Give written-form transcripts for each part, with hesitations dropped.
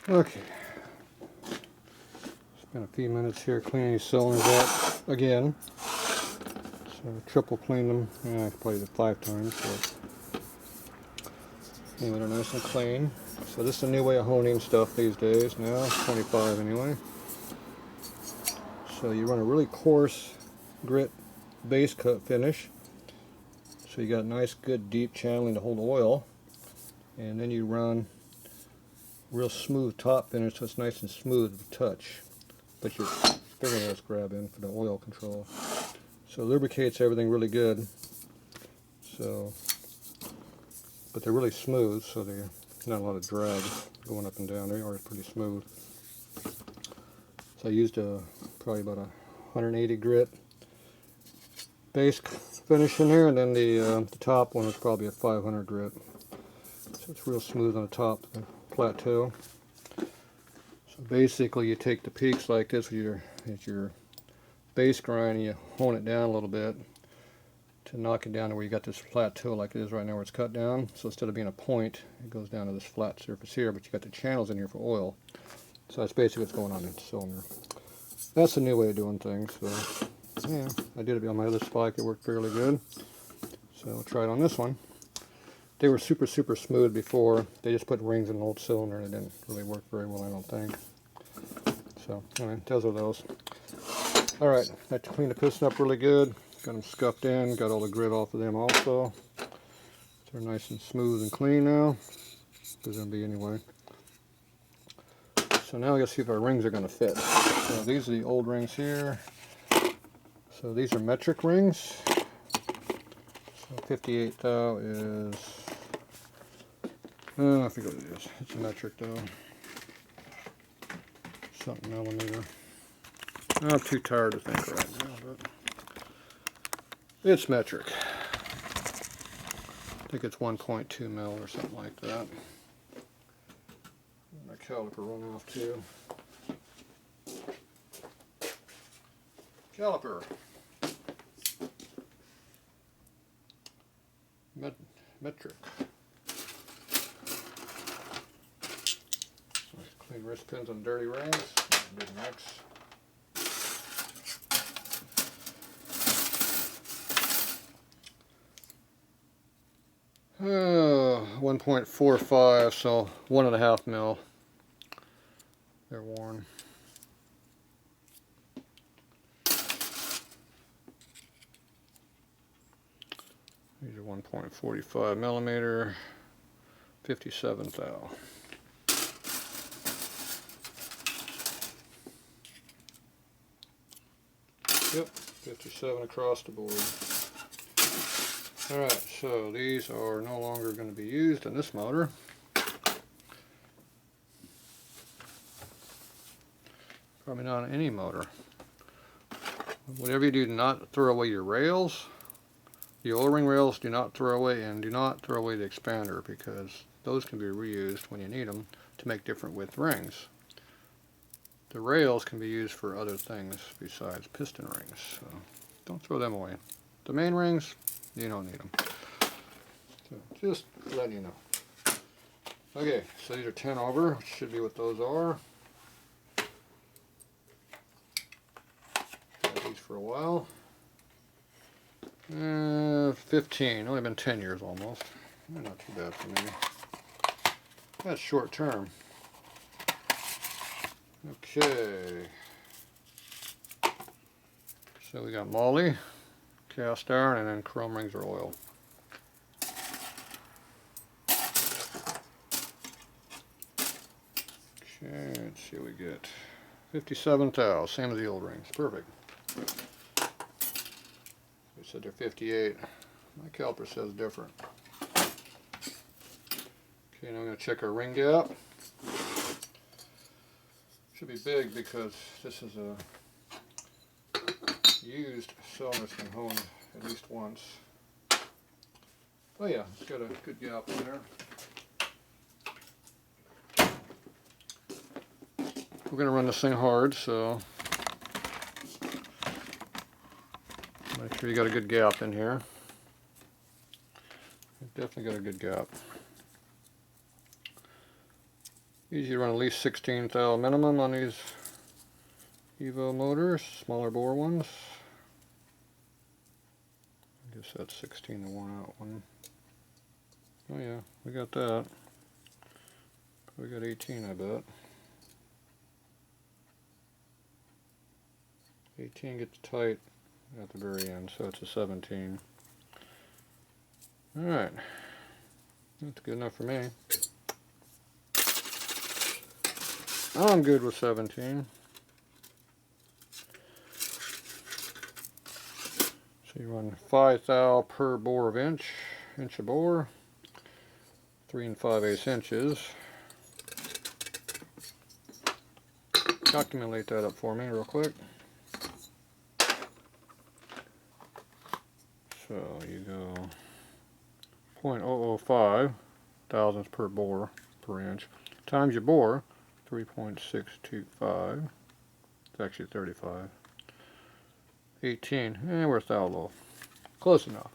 Okay. Spent a few minutes here cleaning these cylinders out again. So triple cleaned them. Yeah, I probably did 5 times. But anyway, they're nice and clean. So this is a new way of honing stuff these days now, 25 anyway. So you run a really coarse grit base cut finish. So you got nice good deep channeling to hold oil. And then you run real smooth top finish so it's nice and smooth to touch. But your fingernails grab in for the oil control. So it lubricates everything really good. So, but they're really smooth, so there's not a lot of drag going up and down. They are pretty smooth. So I used probably about a 180 grit base finish in here, and then the top one was probably a 500 grit. So it's real smooth on the top, the plateau. So basically you take the peaks like this with your base grind and you hone it down a little bit to knock it down to where you got this plateau like it is right now where it's cut down. So instead of being a point, it goes down to this flat surface here, but you got the channels in here for oil. So that's basically what's going on in the cylinder. That's a new way of doing things. So yeah, I did it on my other spike. It worked fairly good. So I'll try it on this one. They were super smooth before. They just put rings in an old cylinder and it didn't really work very well, I don't think. So anyway, those are those. Alright, I cleaned the piston up really good. Got them scuffed in, got all the grit off of them also. They're nice and smooth and clean now. They're going to be anyway. So now we got to see if our rings are going to fit. So these are the old rings here. So these are metric rings. So 58 thou is, I forget what it is. It's a metric though. Something millimeter. I'm too tired to think right now, but it's metric. I think it's 1.2 mil or something like that. My caliper run off too. Caliper. Metric. Nice clean wrist pins on dirty rings. Big mix. Oh, 1.45, so 1.5 mil. They're worn. These are 1.45 millimeter, 57 thou. Yep, 57 across the board. Alright, so these are no longer going to be used in this motor. Probably not in any motor. Whatever you do, do not throw away your rails. The O-ring rails do not throw away, and do not throw away the expander, because those can be reused when you need them to make different width rings. The rails can be used for other things besides piston rings, so don't throw them away. The main rings, you don't need them. So just letting you know. Okay, so these are 10 over, which should be what those are. Had these for a while. 15, only been 10 years almost. Not too bad for me. That's short term. Okay. So we got moly, cast iron, and then chrome rings or oil. Okay, let's see what we get. 57 thou, same as the old rings. Perfect. We said they're 58. My caliper says different. Okay, now I'm going to check our ring gap. Should be big because this is a used cylinder that's been honed at least once. Oh yeah, it's got a good gap in there. We're going to run this thing hard, so make sure you got a good gap in here. You've definitely got a good gap. Usually run at least 16 thou minimum on these Evo motors, smaller bore ones. I guess that's 16 the worn out one. Oh yeah, we got that. We got 18, I bet. 18 gets tight at the very end, so it's a 17. Alright, that's good enough for me. I'm good with 17. So you run 5 thou per bore of inch of bore, 3 5/8 inches. Calculate that up for me real quick. So you go 0.005 thousandths per bore per inch times your bore, 3.625. It's actually 35. 18. We're thou low. Close enough.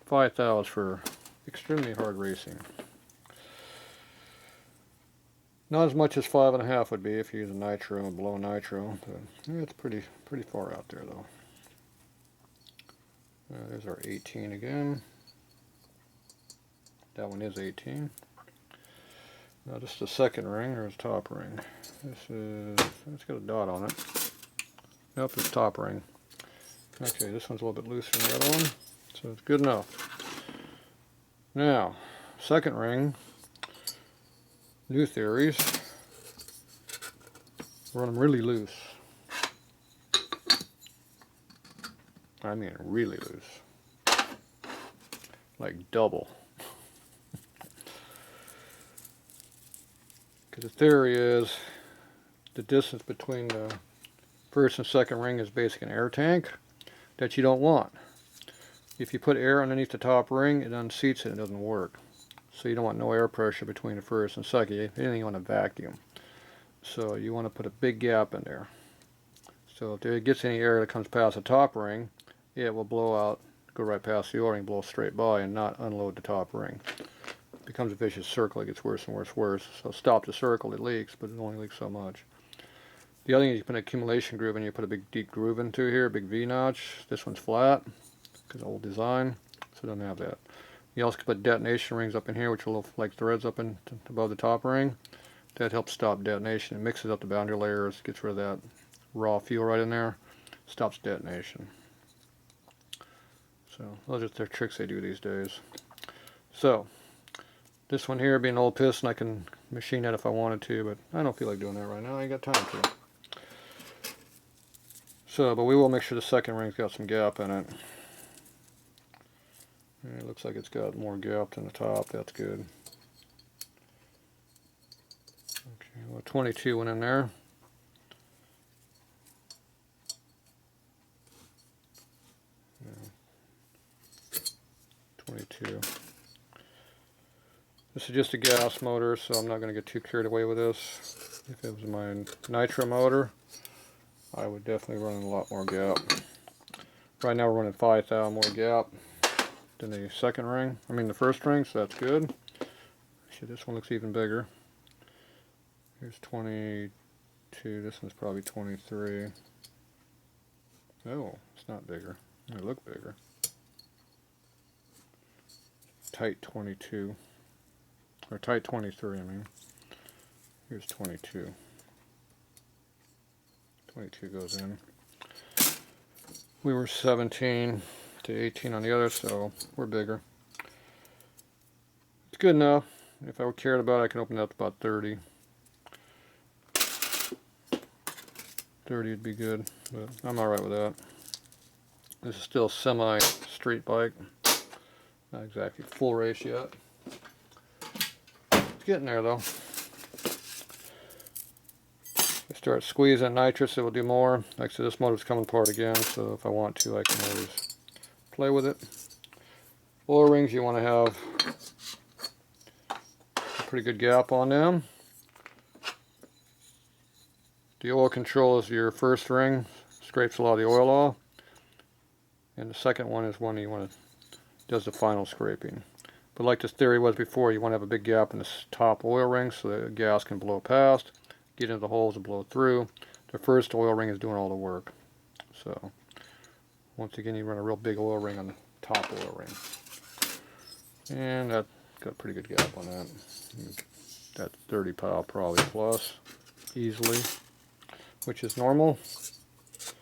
5 thou is for extremely hard racing. Not as much as 5.5 would be if you use a nitro and below nitro, but it's pretty far out there though. There's our 18 again. That one is 18. Now just the second ring, or its top ring. It's got a dot on it. Nope, it's top ring. Okay, this one's a little bit looser than the other one, so it's good enough. Now, second ring, new theories. Run them really loose. I mean really loose. Like double. Because the theory is the distance between the first and second ring is basically an air tank that you don't want. If you put air underneath the top ring, it unseats it and it doesn't work. So you don't want no air pressure between the first and second. You want a vacuum. So you want to put a big gap in there. So if there gets any air that comes past the top ring, it will blow out, go right past the O-ring, blow straight by, and not unload the top ring. It becomes a vicious circle. It gets worse and worse and worse. So stop the circle, it leaks, but it only leaks so much. The other thing is you put an accumulation groove in, you put a big deep groove into here, a big V-notch. This one's flat, because old design, so it doesn't have that. You also can put detonation rings up in here, which are little like threads up in above the top ring. That helps stop detonation. It mixes up the boundary layers, gets rid of that raw fuel right in there, stops detonation. So those are the tricks they do these days. So this one here being an old piston, I can machine that if I wanted to, but I don't feel like doing that right now. I ain't got time to. So, but we will make sure the second ring's got some gap in it. And it looks like it's got more gap than the top. That's good. Okay, well, 22 went in there. Yeah. 22. This is just a gas motor, so I'm not going to get too carried away with this. If it was my nitro motor, I would definitely run a lot more gap. Right now we're running 5 thou more gap than the second ring. I mean the first ring, so that's good. Actually, this one looks even bigger. Here's 22. This one's probably 23. Oh, it's not bigger. It look bigger. Tight 22. Or tight 23, I mean. Here's 22. 22 goes in. We were 17 to 18 on the other, so we're bigger. It's good enough. If I cared about it, I can open it up to about 30. 30 would be good, but I'm alright with that. This is still semi-street bike. Not exactly full race yet. It's getting there though. If I start squeezing nitrous, it will do more. Like I said, this motor's coming apart again, so if I want to, I can always play with it. Oil rings, you want to have a pretty good gap on them. The oil control is your first ring, scrapes a lot of the oil off. And the second one is one you want to does the final scraping. But like this theory was before, you want to have a big gap in this top oil ring so the gas can blow past, get into the holes and blow through. The first oil ring is doing all the work. So once again, you run a real big oil ring on the top oil ring. And that got a pretty good gap on that. That's 30 pow probably plus, easily, which is normal. So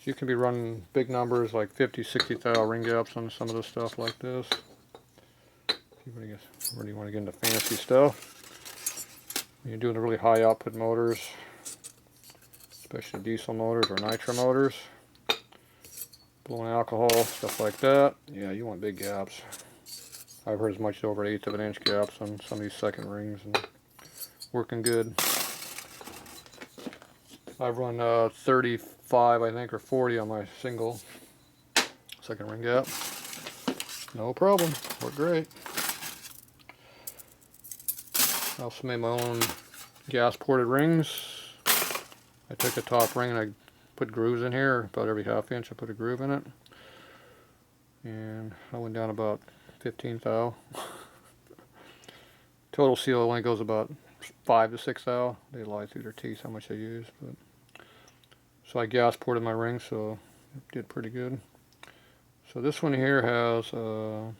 you can be running big numbers like 50, 60 thou ring gaps on some of the stuff like this. If you really want to get into fancy stuff. When you're doing the really high output motors, especially diesel motors or nitro motors, blowing alcohol, stuff like that, yeah, you want big gaps. I've heard as much as over 1/8 of an inch gaps on some of these second rings, and working good. I've run 35, I think, or 40 on my single second ring gap. No problem, worked great. I also made my own gas ported rings. I took a top ring and I put grooves in here. About every half inch I put a groove in it. And I went down about 15 thou. Total seal only goes about 5 to 6 thou. They lie through their teeth how much I use. But so I gas ported my ring, so it did pretty good. So this one here has a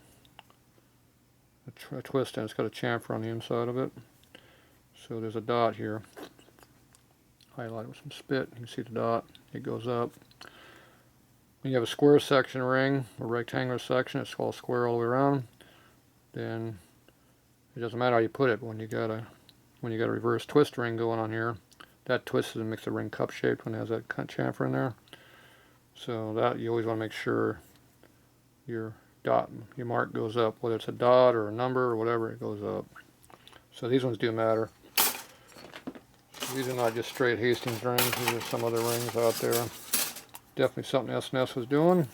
twist, and it's got a chamfer on the inside of it. So there's a dot here. Highlight with some spit. You can see the dot. It goes up. When you have a square section ring, or rectangular section, it's called square all the way around, then it doesn't matter how you put it. But when you got a reverse twist ring going on here, that twist makes the ring cup shaped when it has that chamfer in there. So that you always want to make sure your mark goes up, whether it's a dot or a number or whatever, it goes up. So these ones do matter. So these are not just straight Hastings rings. These are some other rings out there. Definitely something S&S was doing,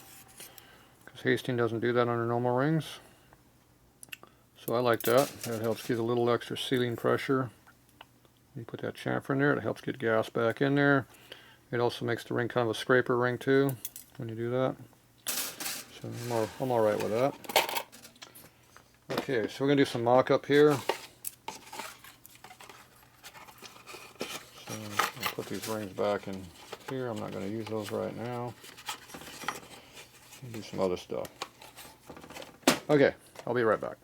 because Hastings doesn't do that under normal rings. So I like that. That helps get a little extra sealing pressure. You put that chamfer in there, it helps get gas back in there. It also makes the ring kind of a scraper ring too when you do that. So I'm all right with that. Okay, so we're going to do some mock-up here. So I'll put these rings back in here. I'm not going to use those right now. I'll do some other stuff. Okay, I'll be right back.